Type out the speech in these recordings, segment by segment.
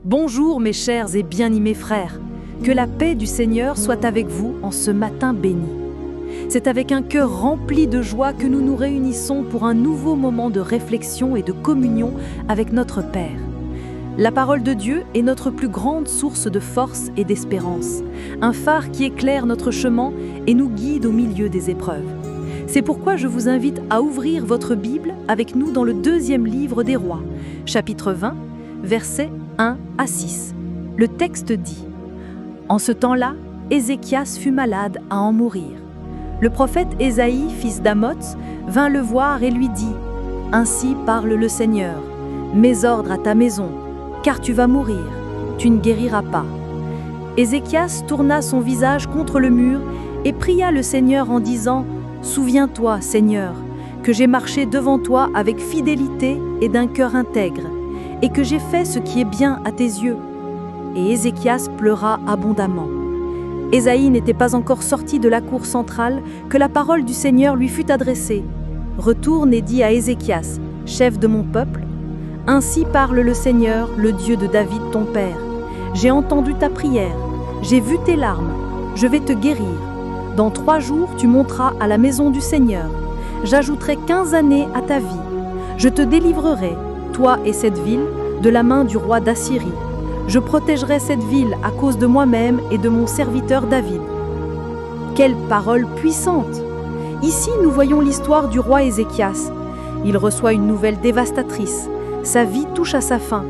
Bonjour mes chers et bien-aimés frères, que la paix du Seigneur soit avec vous en ce matin béni. C'est avec un cœur rempli de joie que nous nous réunissons pour un nouveau moment de réflexion et de communion avec notre Père. La parole de Dieu est notre plus grande source de force et d'espérance, un phare qui éclaire notre chemin et nous guide au milieu des épreuves. C'est pourquoi je vous invite à ouvrir votre Bible avec nous dans le 2e livre des Rois, chapitre 20, versets 1 à 6. Le texte dit: En ce temps-là, Ézéchias fut malade à en mourir. Le prophète Ésaïe, fils d'Amoz, vint le voir et lui dit: Ainsi parle le Seigneur, mets ordre à ta maison, car tu vas mourir, tu ne guériras pas. Ézéchias tourna son visage contre le mur et pria le Seigneur en disant: Souviens-toi, Seigneur, que j'ai marché devant toi avec fidélité et d'un cœur intègre, et que j'ai fait ce qui est bien à tes yeux. Et Ézéchias pleura abondamment. Ésaïe n'était pas encore sorti de la cour centrale que la parole du Seigneur lui fut adressée. Retourne et dis à Ézéchias, chef de mon peuple: Ainsi parle le Seigneur, le Dieu de David ton père. J'ai entendu ta prière, j'ai vu tes larmes, je vais te guérir. Dans 3 jours, tu monteras à la maison du Seigneur. J'ajouterai 15 années à ta vie. Je te délivrerai, toi et cette ville, de la main du roi d'Assyrie. Je protégerai cette ville à cause de moi-même et de mon serviteur David. Quelle parole puissante! Ici, nous voyons l'histoire du roi Ézéchias. Il reçoit une nouvelle dévastatrice. Sa vie touche à sa fin.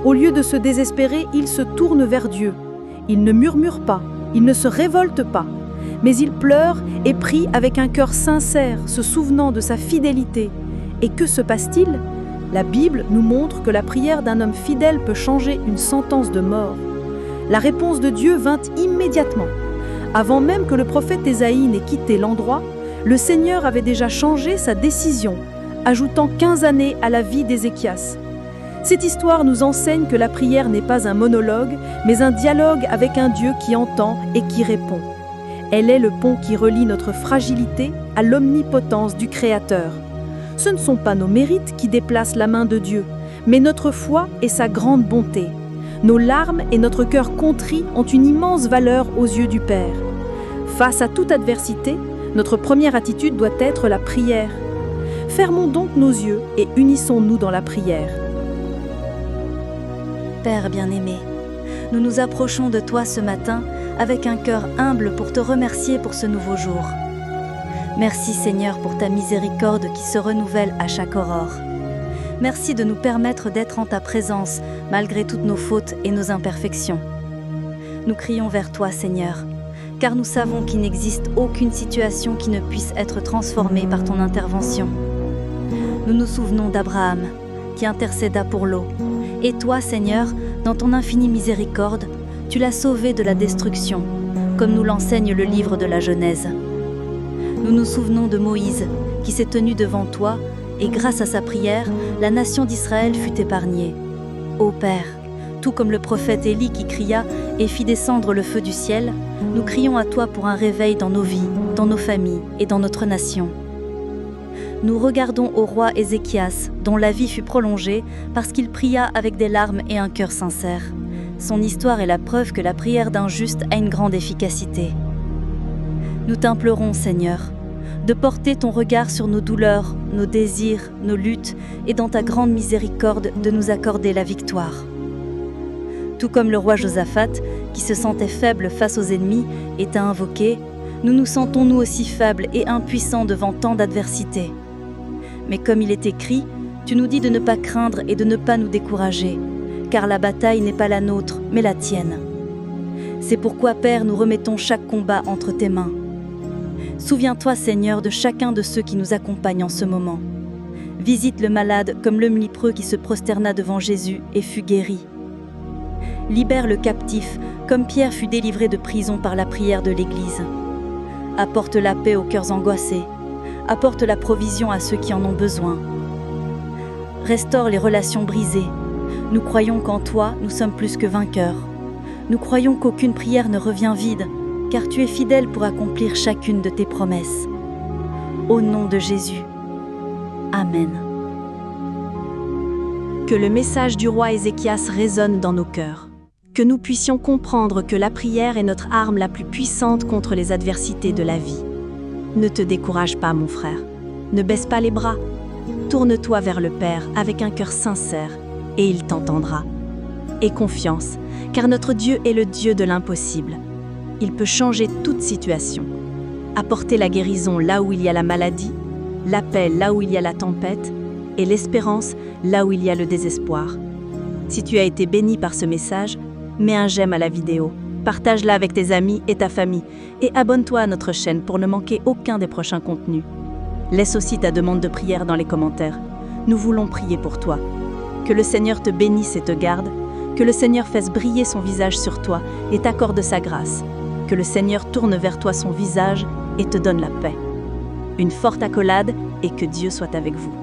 Au lieu de se désespérer, il se tourne vers Dieu. Il ne murmure pas, il ne se révolte pas, mais il pleure et prie avec un cœur sincère, se souvenant de sa fidélité. Et que se passe-t-il? La Bible nous montre que la prière d'un homme fidèle peut changer une sentence de mort. La réponse de Dieu vint immédiatement. Avant même que le prophète Ésaïe n'ait quitté l'endroit, le Seigneur avait déjà changé sa décision, ajoutant 15 années à la vie d'Ézéchias. Cette histoire nous enseigne que la prière n'est pas un monologue, mais un dialogue avec un Dieu qui entend et qui répond. Elle est le pont qui relie notre fragilité à l'omnipotence du Créateur. Ce ne sont pas nos mérites qui déplacent la main de Dieu, mais notre foi et sa grande bonté. Nos larmes et notre cœur contrit ont une immense valeur aux yeux du Père. Face à toute adversité, notre première attitude doit être la prière. Fermons donc nos yeux et unissons-nous dans la prière. Père bien-aimé, nous nous approchons de toi ce matin avec un cœur humble pour te remercier pour ce nouveau jour. Merci Seigneur pour ta miséricorde qui se renouvelle à chaque aurore. Merci de nous permettre d'être en ta présence malgré toutes nos fautes et nos imperfections. Nous crions vers toi Seigneur, car nous savons qu'il n'existe aucune situation qui ne puisse être transformée par ton intervention. Nous nous souvenons d'Abraham, qui intercéda pour l'eau. Et toi Seigneur, dans ton infinie miséricorde, tu l'as sauvé de la destruction, comme nous l'enseigne le livre de la Genèse. Nous nous souvenons de Moïse, qui s'est tenu devant toi, et grâce à sa prière, la nation d'Israël fut épargnée. Ô Père, tout comme le prophète Élie qui cria et fit descendre le feu du ciel, nous crions à toi pour un réveil dans nos vies, dans nos familles et dans notre nation. Nous regardons au roi Ézéchias, dont la vie fut prolongée parce qu'il pria avec des larmes et un cœur sincère. Son histoire est la preuve que la prière d'un juste a une grande efficacité. Nous t'implorons, Seigneur, de porter ton regard sur nos douleurs, nos désirs, nos luttes, et dans ta grande miséricorde de nous accorder la victoire. Tout comme le roi Josaphat, qui se sentait faible face aux ennemis et t'a invoqué, nous nous sentons nous aussi faibles et impuissants devant tant d'adversités. Mais comme il est écrit, tu nous dis de ne pas craindre et de ne pas nous décourager, car la bataille n'est pas la nôtre, mais la tienne. C'est pourquoi, Père, nous remettons chaque combat entre tes mains. Souviens-toi, Seigneur, de chacun de ceux qui nous accompagnent en ce moment. Visite le malade comme l'homme lépreux qui se prosterna devant Jésus et fut guéri. Libère le captif comme Pierre fut délivré de prison par la prière de l'Église. Apporte la paix aux cœurs angoissés. Apporte la provision à ceux qui en ont besoin. Restaure les relations brisées. Nous croyons qu'en toi, nous sommes plus que vainqueurs. Nous croyons qu'aucune prière ne revient vide, car tu es fidèle pour accomplir chacune de tes promesses. Au nom de Jésus. Amen. Que le message du roi Ézéchias résonne dans nos cœurs. Que nous puissions comprendre que la prière est notre arme la plus puissante contre les adversités de la vie. Ne te décourage pas, mon frère. Ne baisse pas les bras. Tourne-toi vers le Père avec un cœur sincère et il t'entendra. Aie confiance, car notre Dieu est le Dieu de l'impossible. Il peut changer toute situation. Apporter la guérison là où il y a la maladie, la paix là où il y a la tempête et l'espérance là où il y a le désespoir. Si tu as été béni par ce message, mets un j'aime à la vidéo, partage-la avec tes amis et ta famille et abonne-toi à notre chaîne pour ne manquer aucun des prochains contenus. Laisse aussi ta demande de prière dans les commentaires. Nous voulons prier pour toi. Que le Seigneur te bénisse et te garde, que le Seigneur fasse briller son visage sur toi et t'accorde sa grâce, que le Seigneur tourne vers toi son visage et te donne la paix. Une forte accolade et que Dieu soit avec vous.